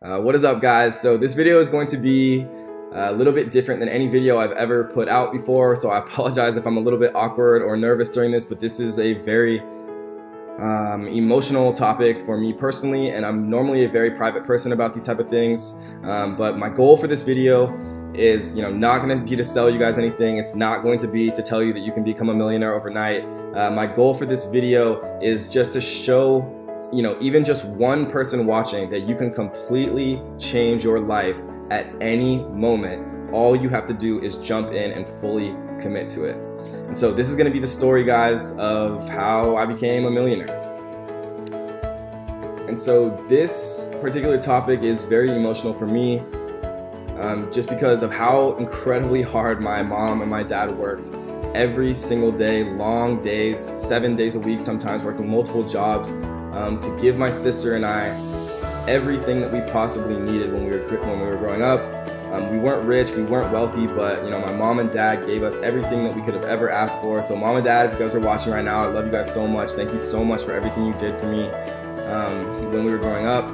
What is up, guys? So this video is going to be a little bit different than any video I've ever put out before, so I apologize if I'm a little bit awkward or nervous during this, but this is a very emotional topic for me personally, and I'm normally a very private person about these type of things, but my goal for this video is not going to be to sell you guys anything. It's not going to be to tell you that you can become a millionaire overnight. My goal for this video is just to show even just one person watching that you can completely change your life at any moment. All you have to do is jump in and fully commit to it. And so this is going to be the story, guys, of how I became a millionaire. And so this particular topic is very emotional for me, just because of how incredibly hard my mom and my dad worked every single day, long days, 7 days a week, sometimes working multiple jobs, to give my sister and I everything that we possibly needed when we were growing up. We weren't rich, we weren't wealthy, but my mom and dad gave us everything that we could have ever asked for. So mom and dad, if you guys are watching right now, I love you guys so much. Thank you so much for everything you did for me when we were growing up.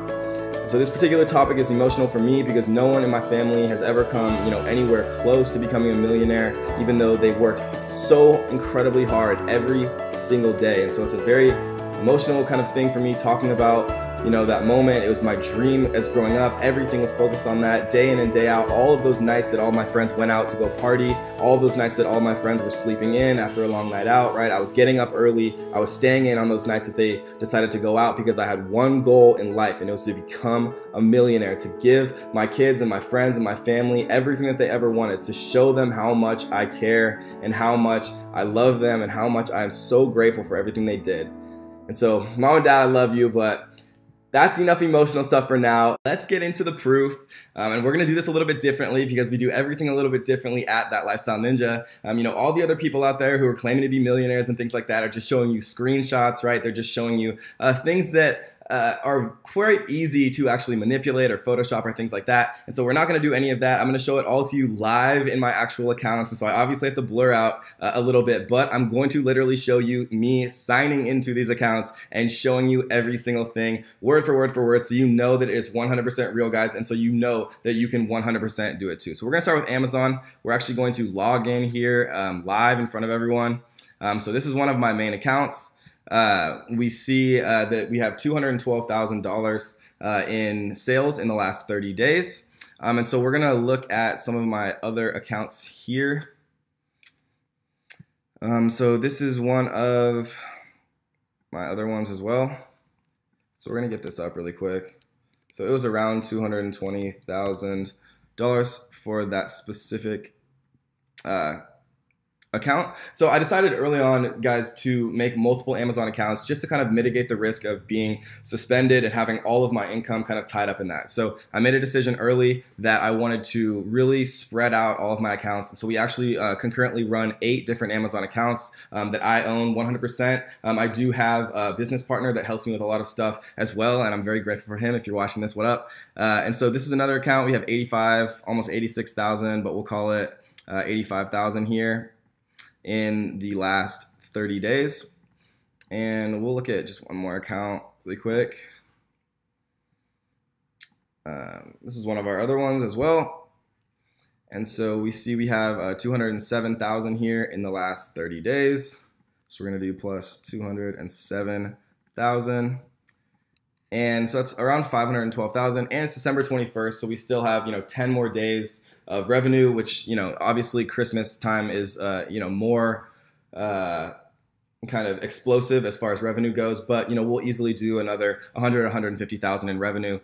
So this particular topic is emotional for me because no one in my family has ever come anywhere close to becoming a millionaire, even though they worked so incredibly hard every single day. And so it's a very emotional kind of thing for me talking about that moment. It was my dream as growing up. Everything was focused on that day in and day out. All of those nights that all my friends went out to go party, all of those nights that all my friends were sleeping in after a long night out, right? I was getting up early. I was staying in on those nights that they decided to go out because I had one goal in life, and it was to become a millionaire, to give my kids and my friends and my family everything that they ever wanted, to show them how much I care and how much I love them and how much I am so grateful for everything they did. And so, mom and dad, I love you, but that's enough emotional stuff for now. Let's get into the proof, and we're gonna do this a little bit differently because we do everything a little bit differently at That Lifestyle Ninja. All the other people out there who are claiming to be millionaires and things like that are just showing you screenshots, right? They're just showing you things that are quite easy to actually manipulate or Photoshop or things like that. And so we're not going to do any of that. I'm going to show it all to you live in my actual account. And so I obviously have to blur out a little bit, but I'm going to literally show you me signing into these accounts and showing you every single thing word for word, so you know that it is 100% real, guys. And so you know that you can 100% do it too. So we're going to start with Amazon. We're actually going to log in here live in front of everyone. So this is one of my main accounts. We see that we have $212,000 in sales in the last 30 days. And so we're going to look at some of my other accounts here. So this is one of my other ones as well. So we're going to get this up really quick. So it was around $220,000 for that specific account. So I decided early on, guys, to make multiple Amazon accounts just to kind of mitigate the risk of being suspended and having all of my income kind of tied up in that. So I made a decision early that I wanted to really spread out all of my accounts. And so we actually concurrently run 8 different Amazon accounts that I own 100%. I do have a business partner that helps me with a lot of stuff as well, and I'm very grateful for him. If you're watching this, what up? And so this is another account. We have 85, almost 86,000, but we'll call it 85,000 here in the last 30 days. And we'll look at just one more account really quick. This is one of our other ones as well. And so we see we have 207,000 here in the last 30 days. So we're gonna do plus 207,000. And so that's around 512,000, and it's December 21st, so we still have 10 more days of revenue, which obviously Christmas time is more kind of explosive as far as revenue goes, but we'll easily do another 100, 150,000 in revenue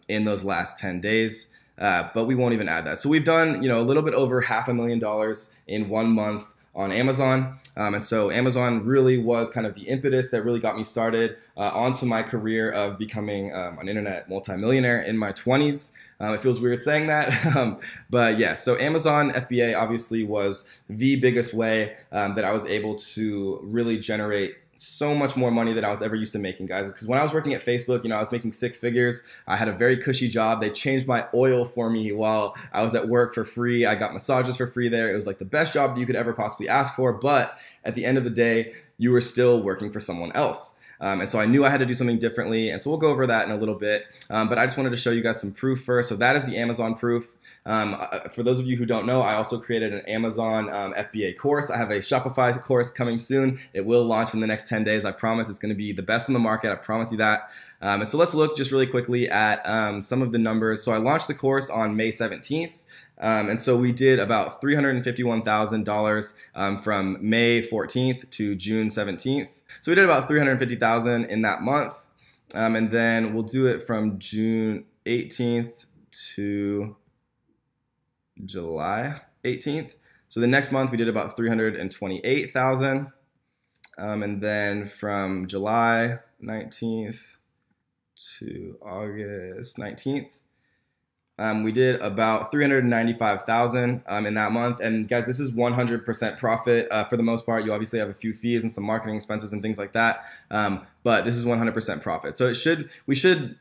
in those last 10 days. But we won't even add that. So we've done a little bit over $500,000 in 1 month on Amazon. And so Amazon really was kind of the impetus that really got me started onto my career of becoming an internet multimillionaire in my 20s. It feels weird saying that, but yeah, so Amazon FBA obviously was the biggest way that I was able to really generate so much more money than I was ever used to making, guys. Because when I was working at Facebook, I was making 6 figures. I had a very cushy job. They changed my oil for me while I was at work for free. I got massages for free there. It was like the best job that you could ever possibly ask for. But at the end of the day, you were still working for someone else. And so I knew I had to do something differently. And so we'll go over that in a little bit. But I just wanted to show you guys some proof first. So that is the Amazon proof. For those of you who don't know, I also created an Amazon FBA course. I have a Shopify course coming soon. It will launch in the next 10 days. I promise it's going to be the best on the market. I promise you that. And so let's look just really quickly at some of the numbers. So I launched the course on May 17th. And so we did about $351,000 from May 14th to June 17th. So we did about $350,000 in that month. And then we'll do it from June 18th to July 18th. So the next month we did about $328,000. And then from July 19th to August 19th, we did about $395,000 in that month. And guys, this is 100% profit for the most part. You obviously have a few fees and some marketing expenses and things like that, but this is 100% profit. So we should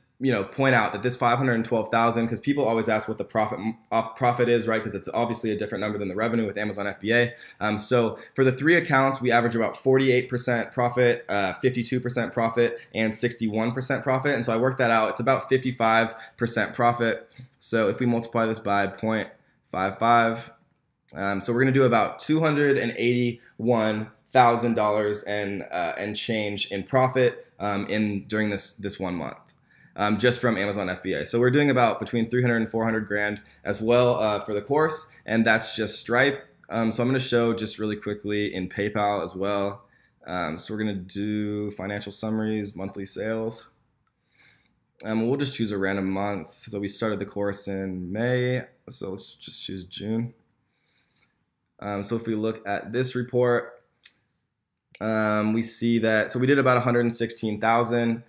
point out that this 512,000, because people always ask what the profit is, right? Because it's obviously a different number than the revenue with Amazon FBA. So for the 3 accounts, we average about 48% profit, 52% profit, and 61% profit. And so I worked that out. It's about 55% profit. So if we multiply this by 0.55, so we're going to do about $281,000 and change in profit during this 1 month. Just from Amazon FBA. So we're doing about between 300 and 400 grand as well for the course, and that's just Stripe. So I'm going to show just really quickly in PayPal as well. So we're going to do financial summaries, monthly sales. We'll just choose a random month. So we started the course in May, so let's just choose June. So if we look at this report, we see that, so we did about 116,000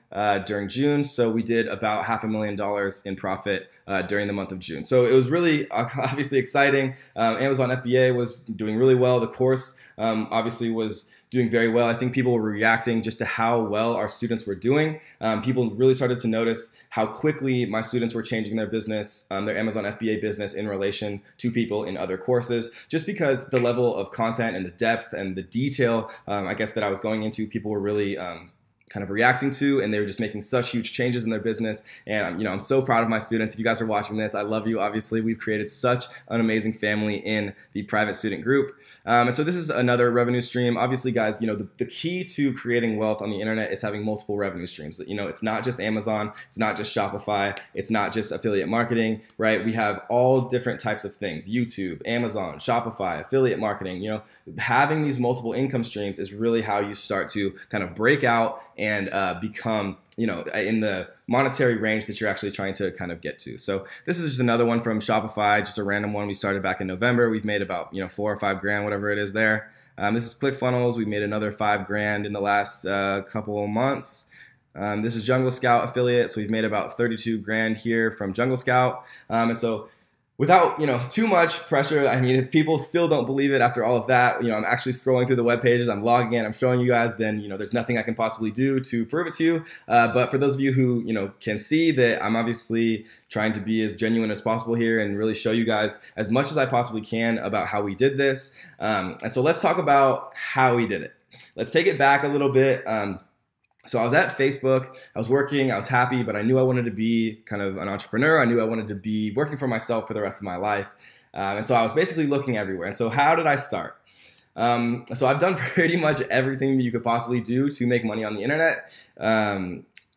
during June. So we did about $500,000 in profit during the month of June. So it was really obviously exciting. Amazon FBA was doing really well. The course obviously was doing very well. I think people were reacting just to how well our students were doing. People really started to notice how quickly my students were changing their business, their Amazon FBA business in relation to people in other courses, just because the level of content and the depth and the detail, I guess, that I was going into, people were really kind of reacting to, and they were just making such huge changes in their business. And I'm so proud of my students. If you guys are watching this, I love you. Obviously, we've created such an amazing family in the private student group. And so this is another revenue stream. Obviously, guys, the key to creating wealth on the internet is having multiple revenue streams. It's not just Amazon, it's not just Shopify, it's not just affiliate marketing, right? We have all different types of things: YouTube, Amazon, Shopify, affiliate marketing. Having these multiple income streams is really how you start to kind of break out and become, in the monetary range that you're actually trying to kind of get to. So this is just another one from Shopify, just a random one. We started back in November. We've made about, 4 or 5 grand, whatever it is there. This is ClickFunnels. We made another 5 grand in the last couple of months. This is Jungle Scout affiliate. So we've made about 32 grand here from Jungle Scout. And so without too much pressure, I mean, if people still don't believe it after all of that, I'm actually scrolling through the web pages, I'm logging in, I'm showing you guys, then there's nothing I can possibly do to prove it to you. But for those of you who can see that I'm obviously trying to be as genuine as possible here and really show you guys as much as I possibly can about how we did this. And so let's talk about how we did it. Let's take it back a little bit. So I was at Facebook, I was working, I was happy, but I knew I wanted to be kind of an entrepreneur. I knew I wanted to be working for myself for the rest of my life. And so I was basically looking everywhere. And so how did I start? So I've done pretty much everything that you could possibly do to make money on the internet.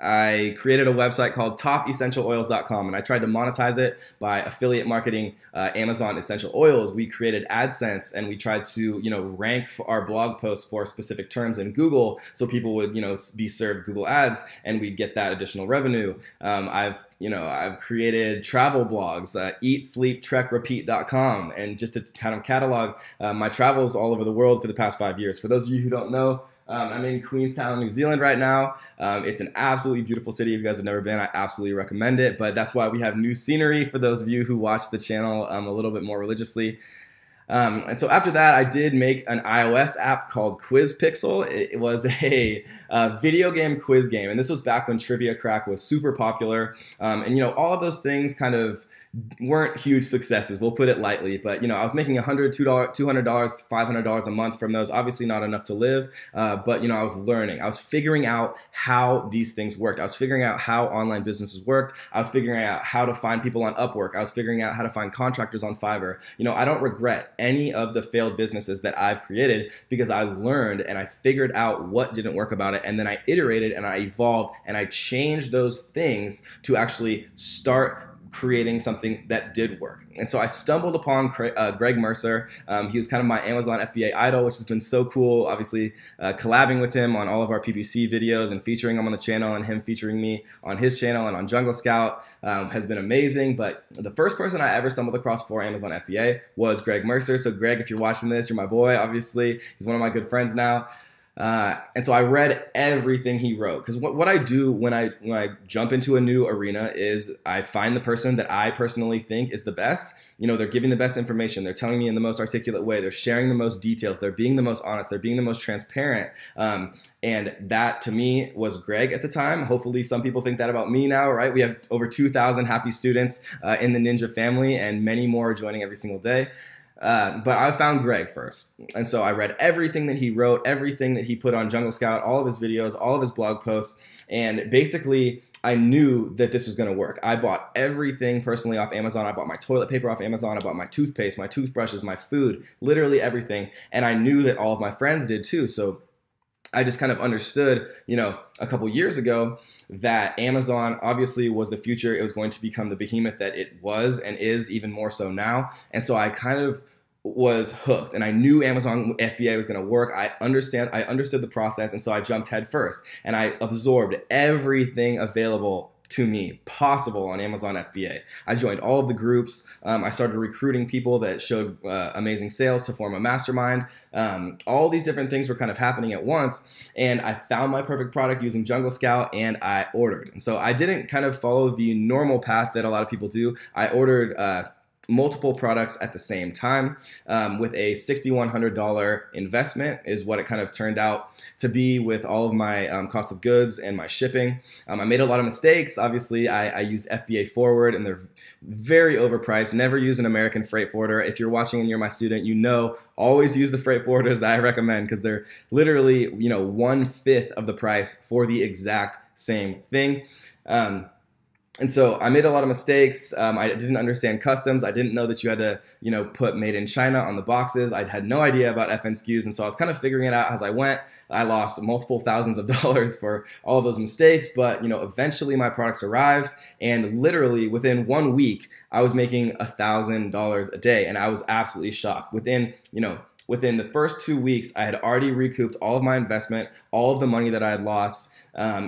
I created a website called topessentialoils.com, and I tried to monetize it by affiliate marketing Amazon essential oils. We created AdSense, and we tried to rank for our blog posts for specific terms in Google, so people would be served Google ads, and we'd get that additional revenue. I've created travel blogs, eatsleeptrekrepeat.com, and just to kind of catalog my travels all over the world for the past 5 years. For those of you who don't know, I'm in Queenstown, New Zealand right now. It's an absolutely beautiful city. If you guys have never been, I absolutely recommend it. But that's why we have new scenery for those of you who watch the channel a little bit more religiously. And so after that, I did make an iOS app called Quiz Pixel. It was a video game quiz game. And this was back when Trivia Crack was super popular. And all of those things kind of weren't huge successes, we'll put it lightly. But I was making $100, $200, $500 a month from those. Obviously not enough to live, but I was learning. I was figuring out how these things worked. I was figuring out how online businesses worked. I was figuring out how to find people on Upwork. I was figuring out how to find contractors on Fiverr. I don't regret any of the failed businesses that I've created because I learned and I figured out what didn't work about it, and then I iterated and I evolved and I changed those things to actually start creating something that did work. And so I stumbled upon Greg Mercer. He was kind of my Amazon FBA idol, which has been so cool. Obviously, collabing with him on all of our PPC videos and featuring him on the channel, and him featuring me on his channel and on Jungle Scout has been amazing. But the first person I ever stumbled across for Amazon FBA was Greg Mercer. So Greg, if you're watching this, you're my boy, obviously. He's one of my good friends now. And so I read everything he wrote, because what I do when I jump into a new arena is I find the person that I personally think is the best. They're giving the best information. They're telling me in the most articulate way. They're sharing the most details. They're being the most honest. They're being the most transparent. And that to me was Greg at the time. Hopefully some people think that about me now, right? We have over 2,000 happy students in the Ninja family, and many more joining every single day. But I found Greg first. And so I read everything that he wrote, everything that he put on Jungle Scout, all of his videos, all of his blog posts. And basically, I knew that this was going to work. I bought everything personally off Amazon. I bought my toilet paper off Amazon. I bought my toothpaste, my toothbrushes, my food, literally everything. And I knew that all of my friends did too. So I just kind of understood, a couple years ago that Amazon obviously was the future. It was going to become the behemoth that it was and is even more so now. And so I kind of was hooked, and I knew Amazon FBA was going to work. I understood the process, and so I jumped head first, and I absorbed everything available to me possible on Amazon FBA. I joined all of the groups. I started recruiting people that showed amazing sales to form a mastermind. All these different things were kind of happening at once, and I found my perfect product using Jungle Scout, and I ordered. And so I didn't kind of follow the normal path that a lot of people do. I ordered multiple products at the same time with a $6,100 investment is what it kind of turned out to be, with all of my cost of goods and my shipping. I made a lot of mistakes. Obviously, I used FBA Forward, and they're very overpriced. Never use an American freight forwarder. If you're watching and you're my student, always use the freight forwarders that I recommend, because they're literally 1/5 of the price for the exact same thing. And so I made a lot of mistakes. I didn't understand customs. I didn't know that you had to, put made in China on the boxes. I had no idea about FN SKUs. And so I was kind of figuring it out as I went. I lost multiple thousands of dollars for all of those mistakes. But, eventually my products arrived, and literally within 1 week, I was making $1,000 a day. And I was absolutely shocked. Within the first 2 weeks, I had already recouped all of my investment, all of the money that I had lost,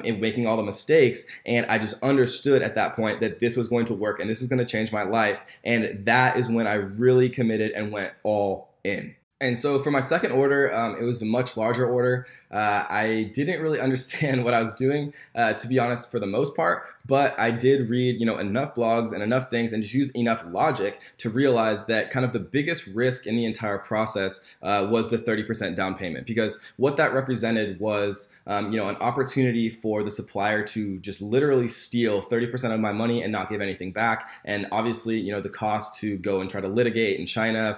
in making all the mistakes. And I just understood at that point that this was going to work and this was going to change my life. And that is when I really committed and went all in. And so for my second order, it was a much larger order. I didn't really understand what I was doing, to be honest, for the most part, but I did read, enough blogs and enough things, and just use enough logic to realize that kind of the biggest risk in the entire process was the 30% down payment, because what that represented was, an opportunity for the supplier to just literally steal 30% of my money and not give anything back. And obviously, the cost to go and try to litigate in China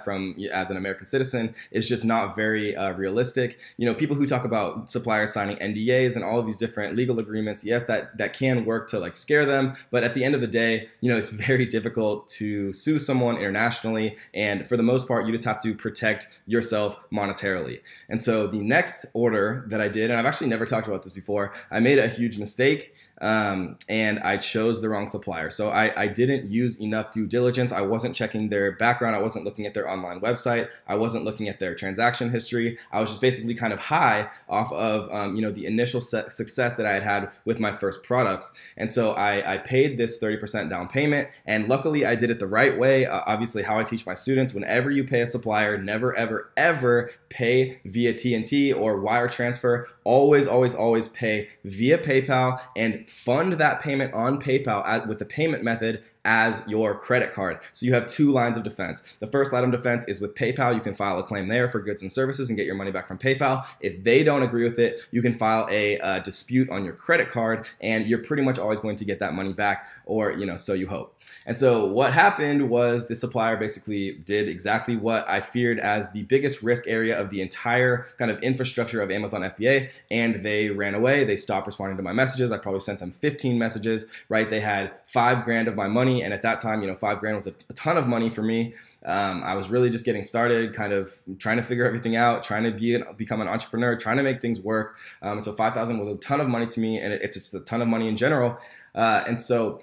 as an American citizen is just not very realistic. People who talk about suppliers signing NDAs and all of these different legal agreements, yes, that can work to scare them, but at the end of the day, it's very difficult to sue someone internationally, and for the most part, you just have to protect yourself monetarily. And so the next order that I did, and I've actually never talked about this before, I made a huge mistake. And I chose the wrong supplier. So I didn't use enough due diligence. I wasn't checking their background. I wasn't looking at their online website. I wasn't looking at their transaction history. I was just basically kind of high off of the initial success that I had had with my first products. And so I paid this 30% down payment, and luckily I did it the right way. Obviously, how I teach my students: whenever you pay a supplier, never ever ever pay via TNT or wire transfer. Always, always, always pay via PayPal, and and fund that payment on PayPal with the payment method as your credit card. So you have two lines of defense. The first line of defense is with PayPal. You can file a claim there for goods and services and get your money back from PayPal. If they don't agree with it, you can file a dispute on your credit card, and you're pretty much always going to get that money back, or so you hope. And so what happened was the supplier basically did exactly what I feared as the biggest risk area of the entire kind of infrastructure of Amazon FBA, and they ran away. They stopped responding to my messages. I probably sent them 15 messages, right? They had $5,000 of my money, and at that time, $5,000 was a ton of money for me. I was really just getting started, kind of trying to figure everything out, trying to become an entrepreneur, trying to make things work. And so $5,000 was a ton of money to me, and it's just a ton of money in general. And so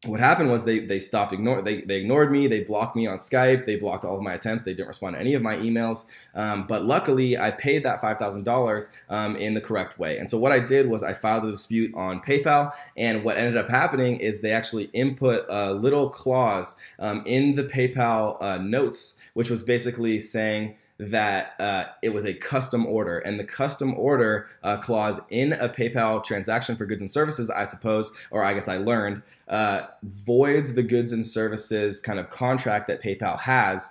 what happened was they ignored me, they blocked me on Skype, they blocked all of my attempts, they didn't respond to any of my emails. But luckily, I paid that $5,000 in the correct way. And so what I did was I filed a dispute on PayPal, and what ended up happening is they actually input a little clause in the PayPal notes, which was basically saying that it was a custom order, and the custom order clause in a PayPal transaction for goods and services, I suppose, or I guess I learned, voids the goods and services kind of contract that PayPal has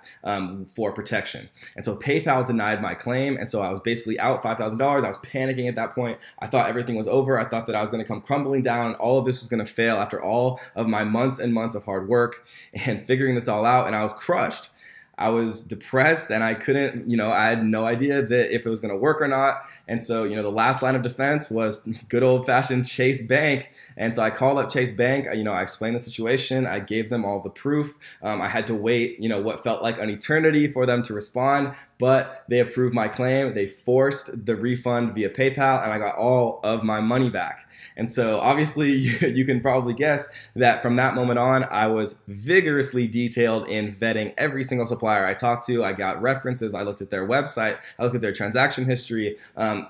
for protection. And so PayPal denied my claim, and so I was basically out $5,000. I was panicking at that point. I thought everything was over. I thought that I was going to come crumbling down. All of this was going to fail after all of my months and months of hard work and figuring this all out, and I was crushed. I was depressed, and I couldn't, I had no idea that if it was going to work or not. And so, the last line of defense was good old-fashioned Chase Bank. And so I called up Chase Bank. I explained the situation. I gave them all the proof. I had to wait, what felt like an eternity for them to respond, but they approved my claim. They forced the refund via PayPal, and I got all of my money back. And so obviously you can probably guess that from that moment on, I was vigorously detailed in vetting every single supplier I talked to. I got references. I looked at their website. I looked at their transaction history.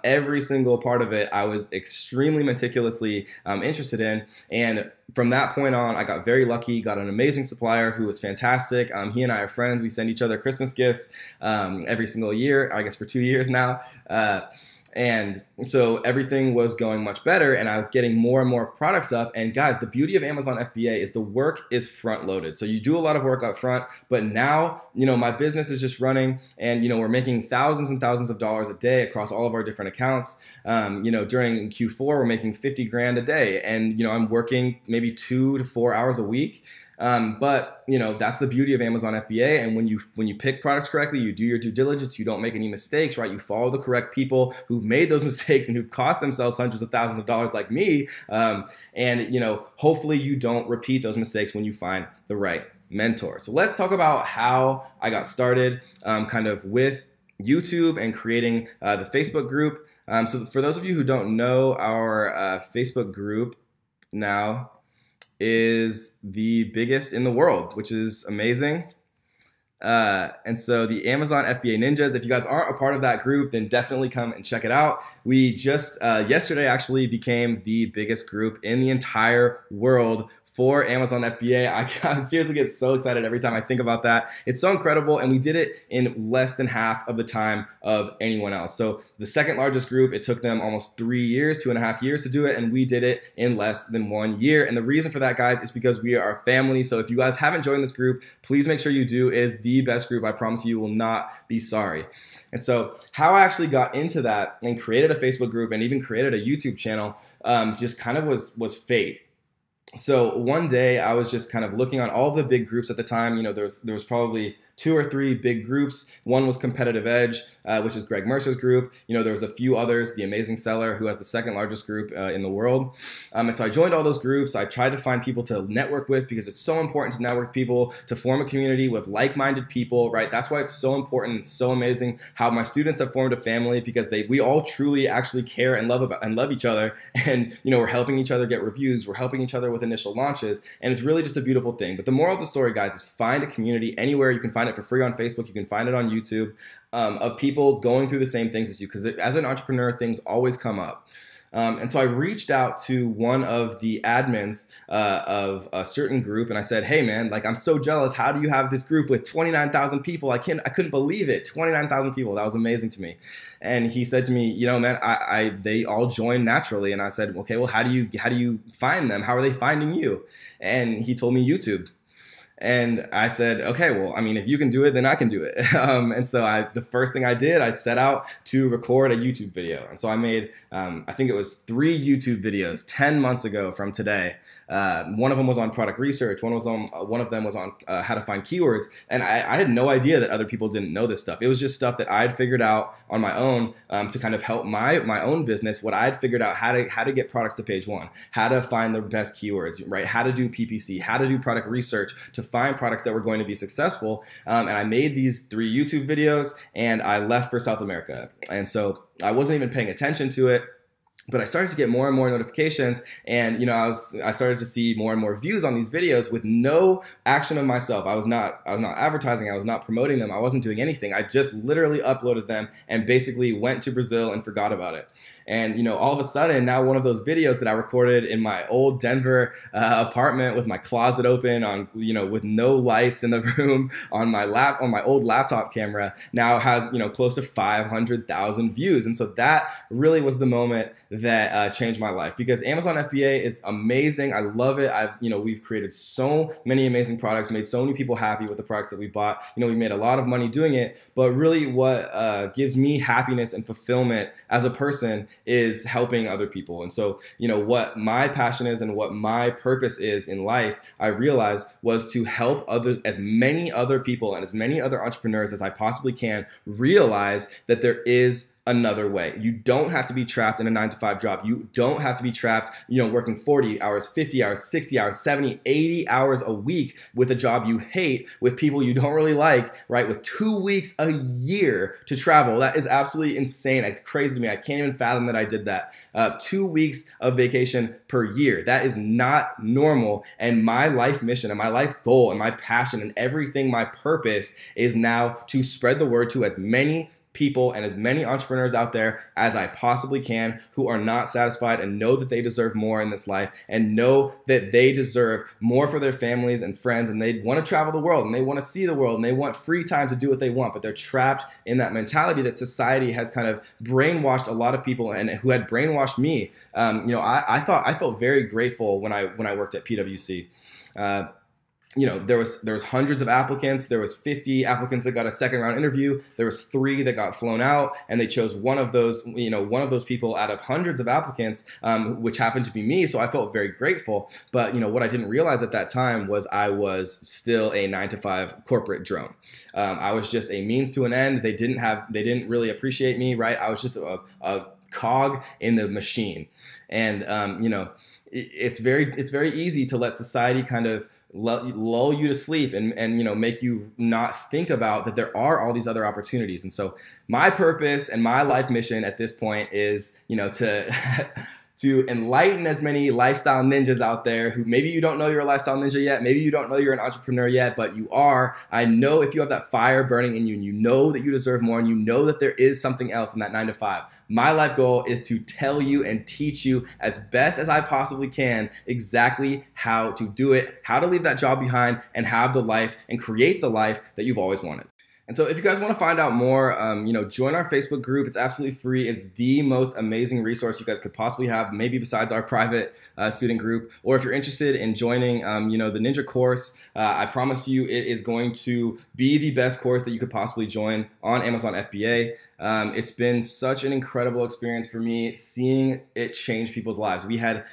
Every single part of it, I was extremely meticulously interested in. And from that point on, I got very lucky, got an amazing supplier who was fantastic. He and I are friends. We send each other Christmas gifts every single year, I guess for 2 years now. And so everything was going much better, and I was getting more and more products up. And guys, the beauty of Amazon FBA is the work is front loaded. So you do a lot of work up front, but now, my business is just running, and, we're making thousands and thousands of dollars a day across all of our different accounts. During Q4, we're making 50 grand a day, and, I'm working maybe 2 to 4 hours a week. But that's the beauty of Amazon FBA. And when you pick products correctly, you do your due diligence, you don't make any mistakes, right? You follow the correct people who've made those mistakes and who've cost themselves hundreds of thousands of dollars like me. And hopefully you don't repeat those mistakes when you find the right mentor. So let's talk about how I got started kind of with YouTube and creating the Facebook group. So for those of you who don't know, our Facebook group now is the biggest in the world, which is amazing. And so the Amazon FBA Ninjas, if you guys aren't a part of that group, then definitely come and check it out. We just yesterday actually became the biggest group in the entire world for Amazon FBA. I seriously get so excited every time I think about that. It's so incredible, and we did it in less than half of the time of anyone else. So the second largest group, it took them almost 3 years, 2.5 years to do it, and we did it in less than 1 year. And the reason for that, guys, is because we are a family. So if you guys haven't joined this group, please make sure you do. It is the best group. I promise you will not be sorry. And so how I actually got into that and created a Facebook group and even created a YouTube channel just kind of was fate. So one day I was just kind of looking on all of the big groups at the time. There was probably 2 or 3 big groups. One was Competitive Edge, which is Greg Mercer's group. There was a few others, The Amazing Seller, who has the second largest group in the world. And so I joined all those groups. I tried to find people to network with because it's so important to network with people, to form a community with like-minded people, right? That's why it's so important and so amazing how my students have formed a family, because we all truly actually care and love each other. And we're helping each other get reviews. We're helping each other with initial launches. And it's really just a beautiful thing. But the moral of the story, guys, is find a community anywhere. You can find it for free on Facebook. You can find it on YouTube, of people going through the same things as you, because as an entrepreneur, things always come up. And so I reached out to one of the admins of a certain group, and I said, "Hey man, like I'm so jealous. How do you have this group with 29,000 people? I couldn't believe it. 29,000 people. That was amazing to me." And he said to me, "You know, man, they all joined naturally." And I said, "Okay, well, how do you find them? How are they finding you?" And he told me YouTube. And I said, okay, well, I mean, if you can do it, then I can do it. And so the first thing I did, I set out to record a YouTube video. And so I made, I think it was 3 YouTube videos 10 months ago from today. One of them was on product research. One of them was on how to find keywords. And I had no idea that other people didn't know this stuff. It was just stuff that I'd figured out on my own to kind of help my own business. What I'd figured out how to get products to page 1, how to find the best keywords, right? How to do PPC, how to do product research to find products that were going to be successful. And I made these 3 YouTube videos and I left for South America. And so I wasn't even paying attention to it. But I started to get more and more notifications, and I started to see more and more views on these videos with no action of myself. I was not advertising, I was not promoting them, I wasn't doing anything. I just literally uploaded them and basically went to Brazil and forgot about it. And all of a sudden, now one of those videos that I recorded in my old Denver apartment with my closet open, on with no lights in the room, on my old laptop camera, now has close to 500,000 views. And so that really was the moment that changed my life, because Amazon FBA is amazing. I love it. We've created so many amazing products, made so many people happy with the products that we bought. We made a lot of money doing it, but really what gives me happiness and fulfillment as a person is helping other people. And so, what my passion is and what my purpose is in life, I realized, was to help as many other people and as many other entrepreneurs as I possibly can realize that there is another way. You don't have to be trapped in a 9-to-5 job. You don't have to be trapped, working 40 hours, 50 hours, 60 hours, 70, 80 hours a week with a job you hate, with people you don't really like, right? With 2 weeks a year to travel. That is absolutely insane. It's crazy to me. I can't even fathom that I did that. 2 weeks of vacation per year. That is not normal. And my life mission and my life goal and my passion and everything, my purpose, is now to spread the word to as many people and as many entrepreneurs out there as I possibly can, who are not satisfied and know that they deserve more in this life, and know that they deserve more for their families and friends, and they want to travel the world and they want to see the world and they want free time to do what they want, but they're trapped in that mentality that society has kind of brainwashed a lot of people, and who had brainwashed me. I felt very grateful when I worked at PwC. There was hundreds of applicants. There was 50 applicants that got a second round interview. There was 3 that got flown out, and they chose one of those people out of hundreds of applicants, which happened to be me. So I felt very grateful. But what I didn't realize at that time was I was still a 9-to-5 corporate drone. I was just a means to an end. They didn't really appreciate me, right? I was just a cog in the machine, and it's very easy to let society kind of lull you to sleep and make you not think about that there are all these other opportunities. And so my purpose and my life mission at this point is to enlighten as many lifestyle ninjas out there who maybe you don't know you're a lifestyle ninja yet, maybe you don't know you're an entrepreneur yet, but you are. I know if you have that fire burning in you and you know that you deserve more and you know that there is something else than that 9-to-5, my life goal is to tell you and teach you as best as I possibly can exactly how to do it, how to leave that job behind and have the life and create the life that you've always wanted. And so if you guys want to find out more, join our Facebook group. It's absolutely free. It's the most amazing resource you guys could possibly have, maybe besides our private student group. Or if you're interested in joining, the Ninja course, I promise you it is going to be the best course that you could possibly join on Amazon FBA. It's been such an incredible experience for me seeing it change people's lives. We had,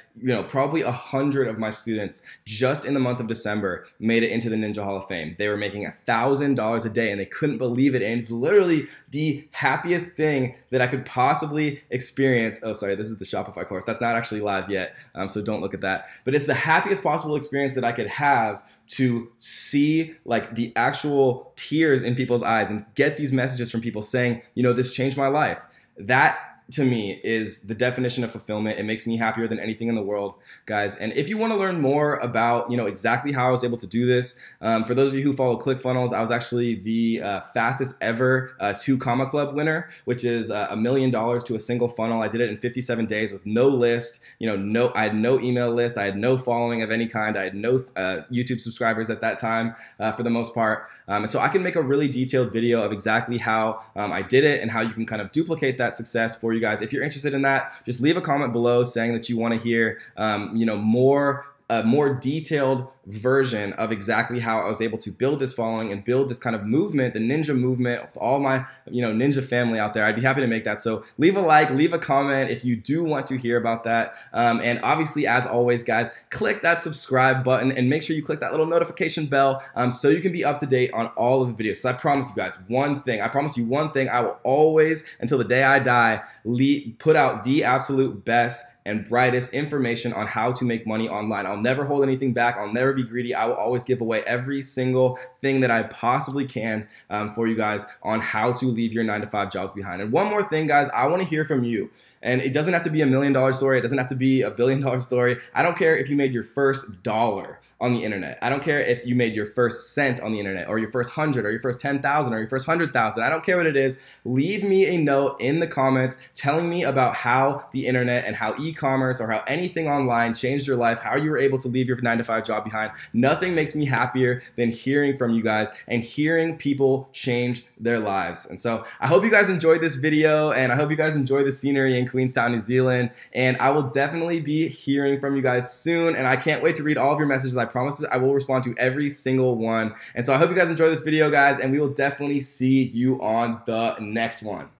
probably 100 of my students just in the month of December made it into the Ninja Hall of Fame. They were making $1,000 a day and they couldn't believe it. And it's literally the happiest thing that I could possibly experience. Oh, sorry, this is the Shopify course. That's not actually live yet, so don't look at that. But it's the happiest possible experience that I could have to see like the actual tears in people's eyes and get these messages from people saying, this changed my life. That to me is the definition of fulfillment. It makes me happier than anything in the world, guys. And if you want to learn more about, exactly how I was able to do this, for those of you who follow ClickFunnels, I was actually the fastest ever 2 Comma Club winner, which is $1 million to a single funnel. I did it in 57 days with no list. I had no email list. I had no following of any kind. I had no YouTube subscribers at that time, for the most part. And so I can make a really detailed video of exactly how I did it and how you can kind of duplicate that success for you guys. If you're interested in that, just leave a comment below saying that you want to hear, more detailed version of exactly how I was able to build this following and build this kind of movement, the ninja movement, of all my ninja family out there. I'd be happy to make that. So leave a like, leave a comment if you do want to hear about that. And obviously, as always, guys, click that subscribe button and make sure you click that little notification bell so you can be up to date on all of the videos. So I promise you guys one thing. I promise you one thing. I will always, until the day I die, put out the absolute best and brightest information on how to make money online. I'll never hold anything back. I'll never be greedy. I will always give away every single thing that I possibly can for you guys on how to leave your 9-to-5 jobs behind. And one more thing, guys, I want to hear from you. And it doesn't have to be $1 million story. It doesn't have to be $1 billion story. I don't care if you made your first dollar on the internet. I don't care if you made your first cent on the internet, or your first 100, or your first 10,000, or your first 100,000. I don't care what it is. Leave me a note in the comments telling me about how the internet and how e-commerce or how anything online changed your life, how you were able to leave your 9-to-5 job behind. Nothing makes me happier than hearing from you guys and hearing people change their lives. And so I hope you guys enjoyed this video, and I hope you guys enjoy the scenery in Queenstown, New Zealand. And I will definitely be hearing from you guys soon, and I can't wait to read all of your messages. I promise I will respond to every single one. And so I hope you guys enjoy this video, guys, and we will definitely see you on the next one.